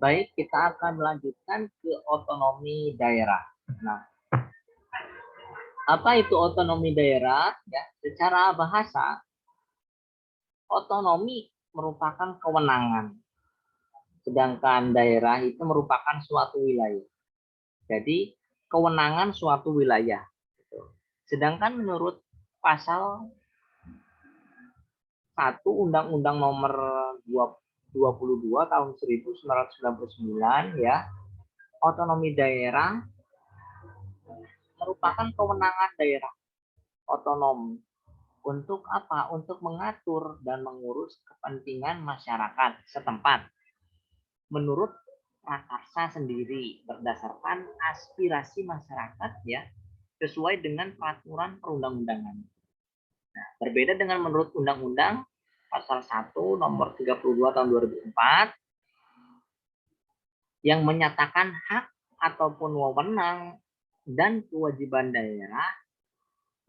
Baik, kita akan melanjutkan ke otonomi daerah. Nah, apa itu otonomi daerah? Ya, secara bahasa, otonomi merupakan kewenangan, sedangkan daerah itu merupakan suatu wilayah. Jadi, kewenangan suatu wilayah. Sedangkan menurut pasal 1 Undang-Undang Nomor 22 tahun 1999 ya, otonomi daerah merupakan kewenangan daerah otonom untuk apa? Untuk mengatur dan mengurus kepentingan masyarakat setempat menurut prakarsa sendiri berdasarkan aspirasi masyarakat ya, sesuai dengan peraturan perundang-undangan. Nah, berbeda dengan menurut undang-undang pasal 1 nomor 32 tahun 2004 yang menyatakan hak ataupun wewenang dan kewajiban daerah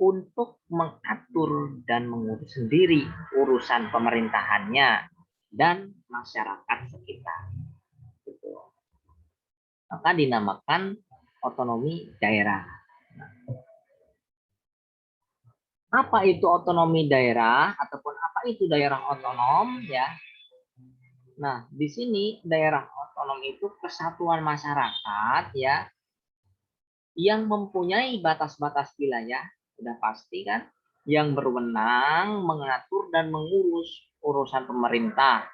untuk mengatur dan mengurus sendiri urusan pemerintahannya dan masyarakat sekitar. Gitu. Maka dinamakan otonomi daerah. Apa itu otonomi daerah ataupun apa itu daerah otonom ya? Nah, di sini daerah otonom itu kesatuan masyarakat ya yang mempunyai batas-batas wilayah, sudah pasti kan, yang berwenang mengatur dan mengurus urusan pemerintah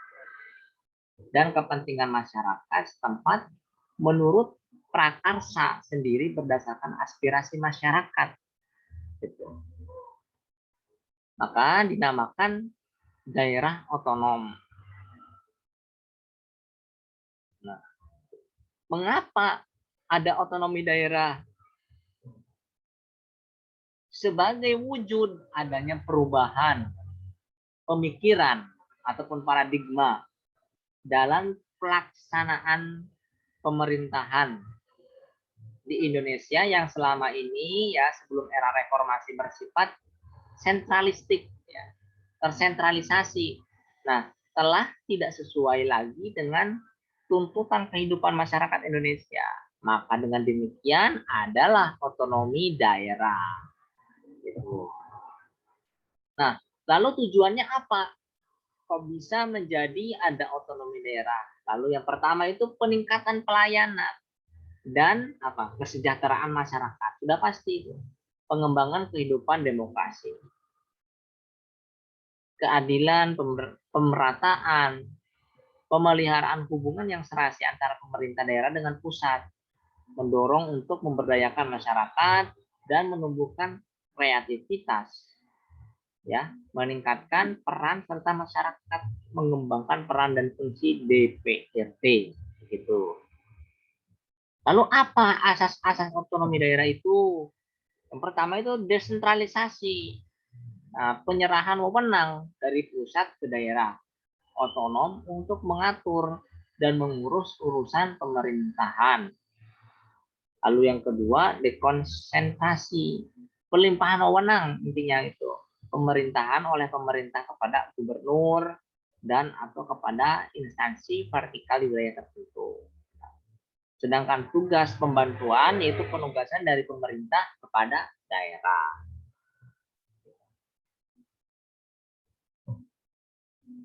dan kepentingan masyarakat setempat menurut prakarsa sendiri berdasarkan aspirasi masyarakat. Gitu. Maka dinamakan daerah otonom. Nah, mengapa ada otonomi daerah? Sebagai wujud adanya perubahan pemikiran ataupun paradigma dalam pelaksanaan pemerintahan di Indonesia yang selama ini ya sebelum era reformasi bersifat sentralistik ya, tersentralisasi. Nah, telah tidak sesuai lagi dengan tuntutan kehidupan masyarakat Indonesia. Maka dengan demikian adalah otonomi daerah. Gitu. Nah, lalu tujuannya apa? Kok bisa menjadi ada otonomi daerah? Lalu yang pertama itu peningkatan pelayanan dan apa? Kesejahteraan masyarakat. Sudah pasti itu. Pengembangan kehidupan demokrasi. Keadilan, pemerataan, pemeliharaan hubungan yang serasi antara pemerintah daerah dengan pusat, mendorong untuk memberdayakan masyarakat dan menumbuhkan kreativitas, ya, meningkatkan peran serta masyarakat mengembangkan peran dan fungsi DPRD, begitu. Lalu apa asas-asas otonomi daerah itu? Yang pertama itu desentralisasi, nah, penyerahan wewenang dari pusat ke daerah otonom untuk mengatur dan mengurus urusan pemerintahan. Lalu yang kedua, dekonsentrasi, pelimpahan wewenang intinya itu, pemerintahan oleh pemerintah kepada gubernur dan atau kepada instansi vertikal di wilayah tertentu. Sedangkan tugas pembantuan yaitu penugasan dari pemerintah kepada daerah.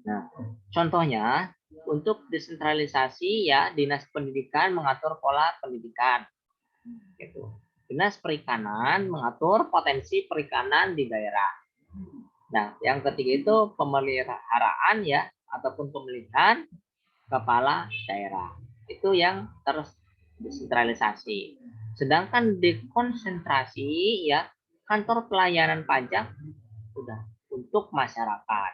Nah, contohnya untuk desentralisasi ya dinas pendidikan mengatur pola pendidikan. Gitu. Dinas perikanan mengatur potensi perikanan di daerah. Nah, yang ketiga itu pemeliharaan ya ataupun pemilihan kepala daerah. Itu yang terdesentralisasi. Sedangkan dekonsentrasi ya kantor pelayanan pajak sudah untuk masyarakat.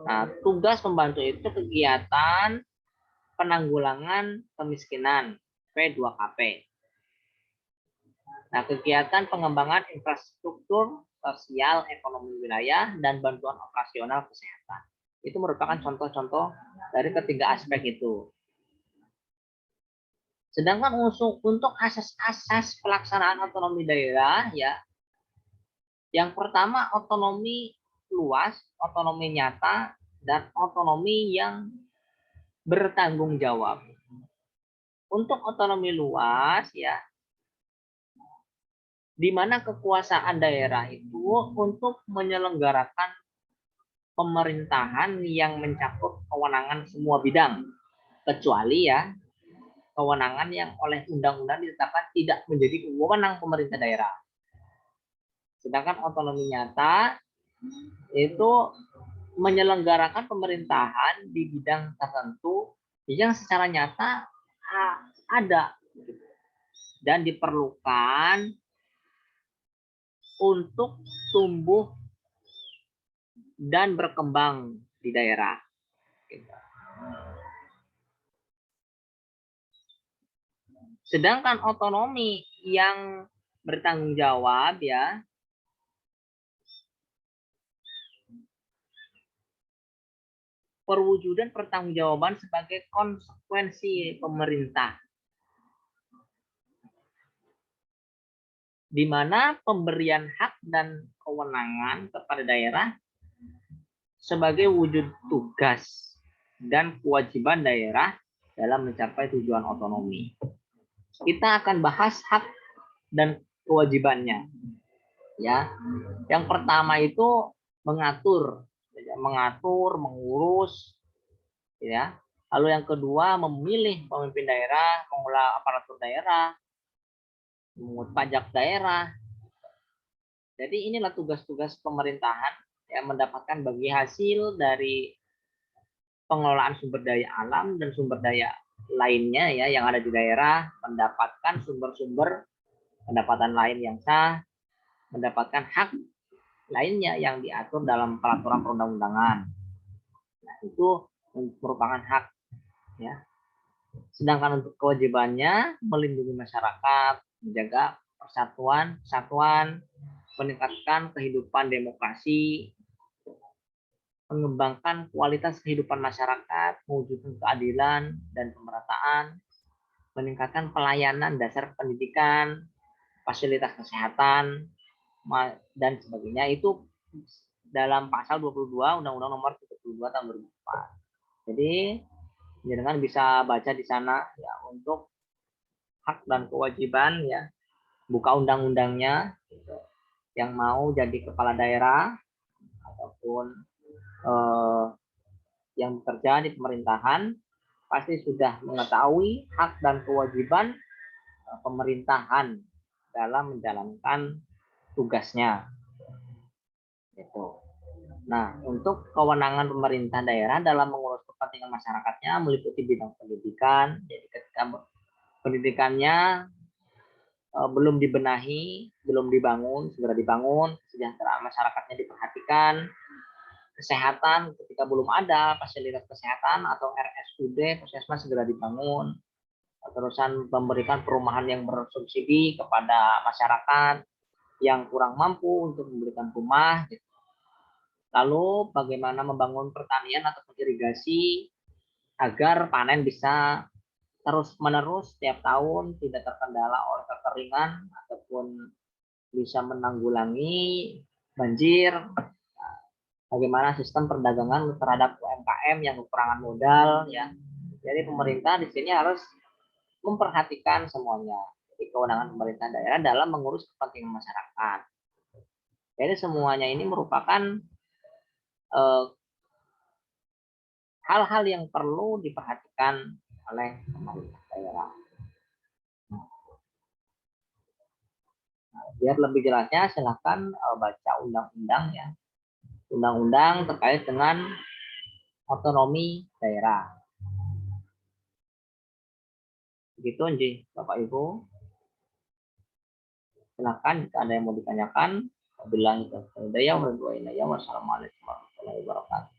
Nah, tugas pembantu itu kegiatan penanggulangan kemiskinan P2KP. Nah, kegiatan pengembangan infrastruktur sosial ekonomi wilayah dan bantuan operasional kesehatan. Itu merupakan contoh-contoh dari ketiga aspek itu. Sedangkan untuk asas-asas pelaksanaan otonomi daerah ya, yang pertama otonomi luas, otonomi nyata, dan otonomi yang bertanggung jawab. Untuk otonomi luas ya, di mana kekuasaan daerah itu untuk menyelenggarakan pemerintahan yang mencakup kewenangan semua bidang, kecuali ya kewenangan yang oleh undang-undang ditetapkan tidak menjadi wewenang pemerintah daerah. Sedangkan otonomi nyata itu menyelenggarakan pemerintahan di bidang tertentu yang secara nyata ada dan diperlukan untuk tumbuh dan berkembang di daerah. Sedangkan otonomi yang bertanggung jawab ya, perwujudan pertanggungjawaban sebagai konsekuensi pemerintah, di mana pemberian hak dan kewenangan kepada daerah sebagai wujud tugas dan kewajiban daerah dalam mencapai tujuan otonomi. Kita akan bahas hak dan kewajibannya. Ya, yang pertama itu mengatur, mengurus, ya. Lalu yang kedua memilih pemimpin daerah, mengelola aparatur daerah, memungut pajak daerah. Jadi inilah tugas-tugas pemerintahan yang mendapatkan bagi hasil dari pengelolaan sumber daya alam dan sumber daya lainnya ya yang ada di daerah, mendapatkan sumber-sumber pendapatan lain yang sah, mendapatkan hak lainnya yang diatur dalam peraturan perundang-undangan. Nah, itu merupakan hak ya. Sedangkan untuk kewajibannya melindungi masyarakat, menjaga persatuan, meningkatkan kehidupan demokrasi, mengembangkan kualitas kehidupan masyarakat, mewujudkan keadilan dan pemerataan, meningkatkan pelayanan dasar pendidikan, fasilitas kesehatan, dan sebagainya. Itu dalam pasal 22 Undang-Undang Nomor 32 Tahun 2004. Jadi, jangan bisa baca di sana ya untuk hak dan kewajiban ya, buka undang-undangnya gitu. Yang mau jadi kepala daerah ataupun yang bekerja di pemerintahan pasti sudah mengetahui hak dan kewajiban pemerintahan dalam menjalankan tugasnya. Itu. Nah, untuk kewenangan pemerintah daerah dalam mengurus kepentingan masyarakatnya meliputi bidang pendidikan. Jadi ketika pendidikannya belum dibenahi, belum dibangun, segera dibangun, kesejahteraan masyarakatnya diperhatikan, kesehatan ketika belum ada fasilitas kesehatan atau RSUD, puskesmas segera dibangun, terusan memberikan perumahan yang bersubsidi kepada masyarakat yang kurang mampu untuk memberikan rumah. Lalu bagaimana membangun pertanian atau irigasi agar panen bisa terus-menerus setiap tahun, tidak terkendala oleh kekeringan ataupun bisa menanggulangi banjir. Bagaimana sistem perdagangan terhadap UMKM yang kekurangan modal ya. Jadi pemerintah di sini harus memperhatikan semuanya. Jadi kewenangan pemerintah daerah dalam mengurus kepentingan masyarakat. Jadi semuanya ini merupakan hal-hal yang perlu diperhatikan oleh pemerintah daerah. Nah, biar lebih jelasnya silahkan baca undang-undang ya. Undang-undang terkait dengan otonomi daerah. Begitu Nji, Bapak Ibu. Silahkan jika ada yang mau ditanyakan. Wassalamualaikum warahmatullahi wabarakatuh.